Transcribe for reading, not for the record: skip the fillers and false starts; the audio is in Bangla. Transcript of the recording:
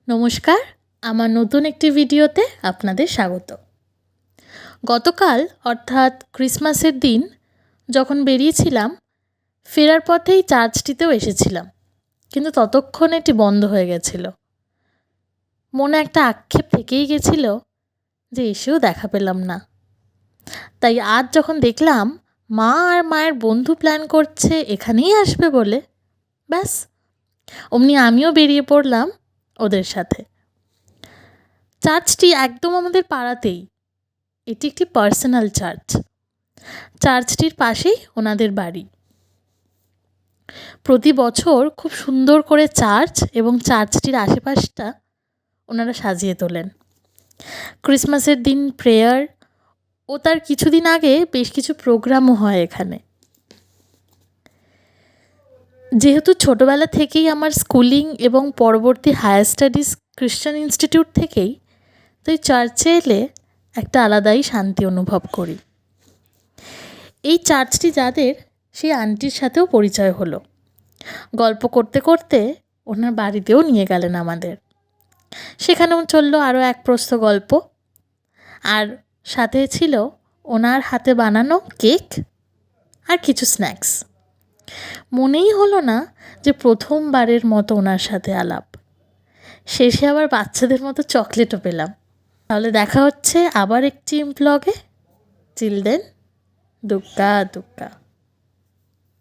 নমস্কার, আমার নতুন একটি ভিডিওতে আপনাদের স্বাগত। গতকাল অর্থাৎ ক্রিসমাসের দিন যখন বেরিয়েছিলাম, ফেরার পথেই চার্চটিতেও এসেছিলাম, কিন্তু ততক্ষণে এটি বন্ধ হয়ে গেছিল। মনে একটা আক্ষেপ থেকেই গেছিল যে এসেও দেখা পেলাম না। তাই আজ যখন দেখলাম মা আর মায়ের বন্ধু প্ল্যান করছে এখানেই আসবে বলে, ব্যাস অমনি আমিও বেরিয়ে পড়লাম ওদের সাথে। চার্চটি একদম আমাদের পাড়াতেই। এটি একটি পার্সোনাল চার্চ। চার্চটির পাশেই ওনাদের বাড়ি। প্রতি বছর খুব সুন্দর করে চার্চ এবং চার্চটির আশেপাশটা ওনারা সাজিয়ে তোলেন। ক্রিসমাসের দিন প্রেয়ার ও তার কিছুদিন আগে বেশ কিছু প্রোগ্রামও হয় এখানে। যেহেতু ছোটোবেলা থেকেই আমার স্কুলিং এবং পরবর্তী হায়ার স্টাডিজ খ্রিশ্চান ইনস্টিটিউট থেকেই, তাই চার্চে এলে একটা আলাদাই শান্তি অনুভব করি। এই চার্চটি যাদের, সেই আন্টির সাথেও পরিচয় হলো। গল্প করতে করতে ওনার বাড়িতেও নিয়ে গেলেন আমাদের। সেখানেও চললো আরও এক প্রস্থ গল্প, আর সাথে ছিল ওনার হাতে বানানো কেক আর কিছু স্ন্যাক্স। মনেই হলো না যে প্রথমবারের মতো ওনার সাথে আলাপ। শেষে আবার বাচ্চাদের মতো চকলেটও পেলাম। তাহলে দেখা হচ্ছে আবার একটি ব্লগে। চিল দেন, দুক্কা দুক্কা।